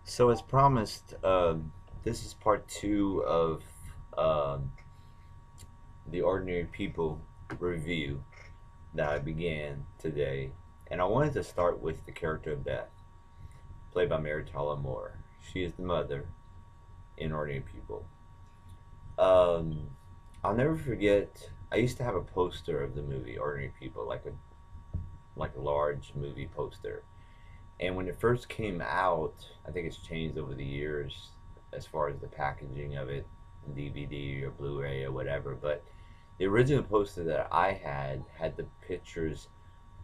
So as promised, this is part two of um the Ordinary People review that I began today. And I wanted to start with the character of Beth, played by Mary Tyler Moore. She is the mother in Ordinary People. Um, I'll never forget, I used to have a poster of the movie Ordinary People, like a large movie poster. And when it first came out, I think it's changed over the years as far as the packaging of it, DVD or Blu-ray or whatever. But the original poster that I had the pictures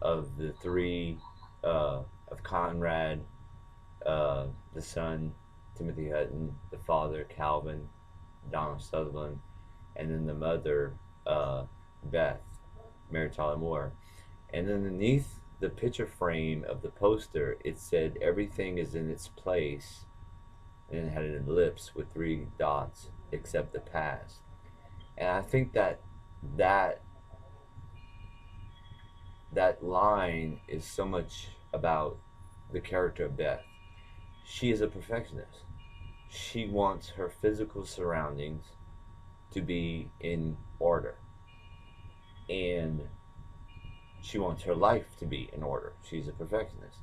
of the three, of Conrad, the son, Timothy Hutton, the father, Calvin, Donald Sutherland, and then the mother, Beth, Mary Tyler Moore. And underneath the picture frame of the poster, it said everything is in its place, and it had an ellipse with three dots except the past. And I think that that line is so much about the character of Beth. She is a perfectionist. She wants her physical surroundings to be in order, and she wants her life to be in order. She's a perfectionist.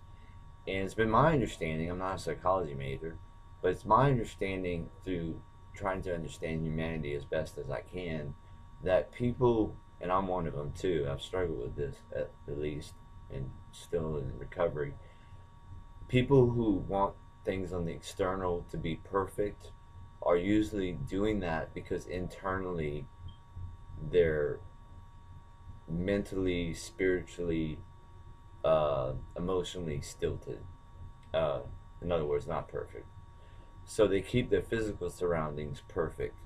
And it's been my understanding, I'm not a psychology major, but it's my understanding through trying to understand humanity as best as I can that people, and I'm one of them too, I've struggled with this at least, and still in recovery. People who want things on the external to be perfect are usually doing that because internally they're mentally, spiritually, emotionally stilted. Uh, in other words, not perfect. So they keep their physical surroundings perfect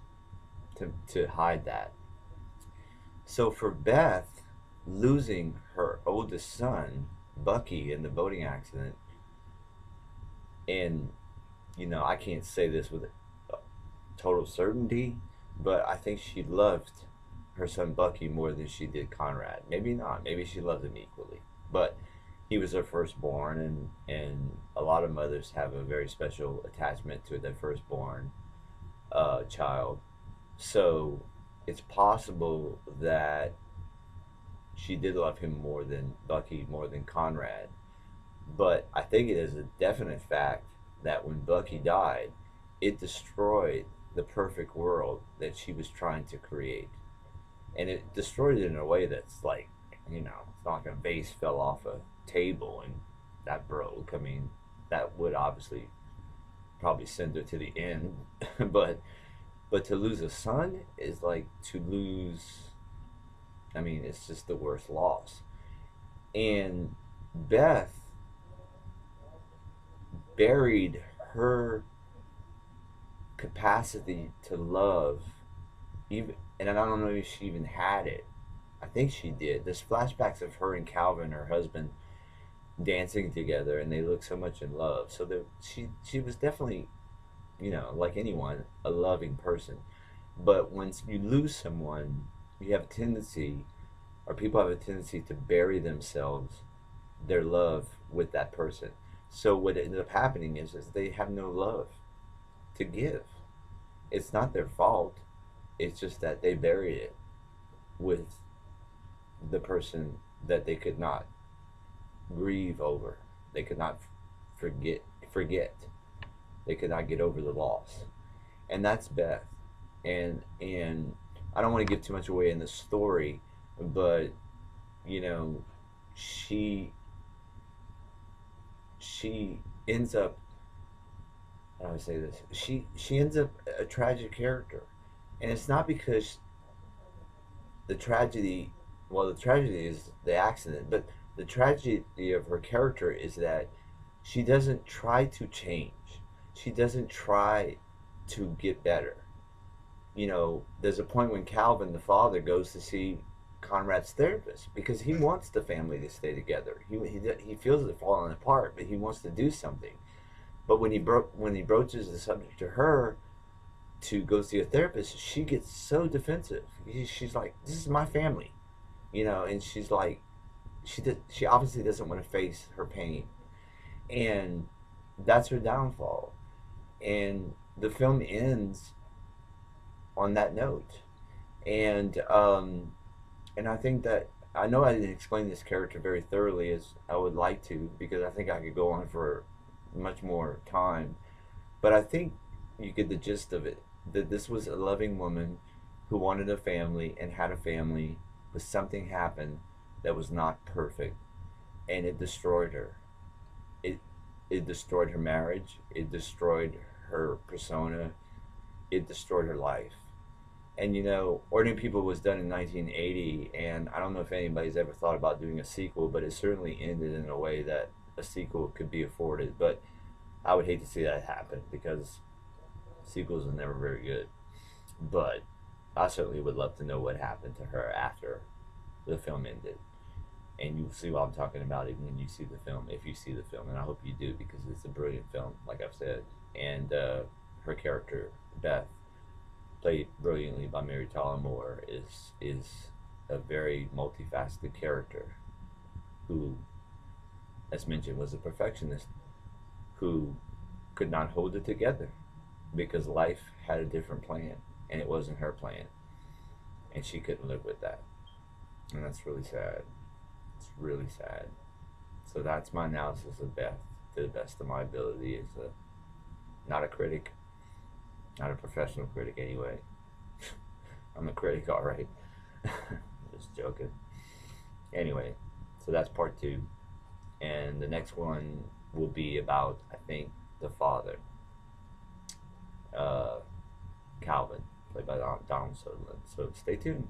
to hide that. So for Beth, losing her oldest son, Bucky, in the boating accident, and I can't say this with total certainty, but I think she loved her son Bucky more than she did Conrad. Maybe not. Maybe she loved him equally. But he was her firstborn, and a lot of mothers have a very special attachment to their firstborn child. So it's possible that she did love him more than Bucky, more than Conrad. But I think it is a definite fact that when Bucky died, it destroyed the perfect world that she was trying to create. And it destroyed it in a way that's like, it's not like a vase fell off a table and that broke. I mean, that would obviously probably send her to the end. but to lose a son is like to lose, I mean, it's just the worst loss. And Beth buried her capacity to love, even, and I don't know if she even had it. I think she did. There's flashbacks of her and Calvin, her husband, dancing together, and they look so much in love. So she was definitely, like anyone, a loving person. But when you lose someone, you have a tendency, or people have a tendency to bury themselves, their love with that person. So what ends up happening is they have no love to give. It's not their fault. It's just that they buried it with the person that they could not grieve over. They could not forget. They could not get over the loss. And that's Beth. And I don't want to give too much away in the story, but you know, she she ends up, how do I say this? She ends up a tragic character. And it's not because the tragedy, well, the tragedy is the accident, but the tragedy of her character is that she doesn't try to change. She doesn't try to get better. There's a point when Calvin, the father, goes to see Conrad's therapist because he wants the family to stay together. He feels it falling apart, but he wants to do something. But when he broaches the subject to her to go see a therapist, she gets so defensive. She's like, "This is my family," and she's like, she obviously doesn't want to face her pain, and that's her downfall. and the film ends on that note. And and I think that I know I didn't explain this character very thoroughly as I would like to, because I think I could go on for much more time. But I think you get the gist of it. That this was a loving woman who wanted a family and had a family, but something happened that was not perfect, and it destroyed her. It it destroyed her marriage. It destroyed her persona. It destroyed her life. And Ordinary People was done in 1980, and I don't know if anybody's ever thought about doing a sequel, but it certainly ended in a way that a sequel could be afforded. But I would hate to see that happen because sequels are never very good. But I certainly would love to know what happened to her after the film ended. And you'll see what I'm talking about even when you see the film, if you see the film. And I hope you do, because it's a brilliant film, like I've said. And her character, Beth, played brilliantly by Mary Tyler Moore, is a very multifaceted character who, as mentioned, was a perfectionist who could not hold it together because life had a different plan and it wasn't her plan, and she couldn't live with that, and that's really sad. It's really sad. So that's my analysis of Beth to the best of my ability. Is not a critic, not a professional critic anyway. I'm a critic, all right. Just joking. Anyway, so that's part two, and the next one will be about, I think, the father, uh, Calvin, played by Donald Sutherland. So stay tuned.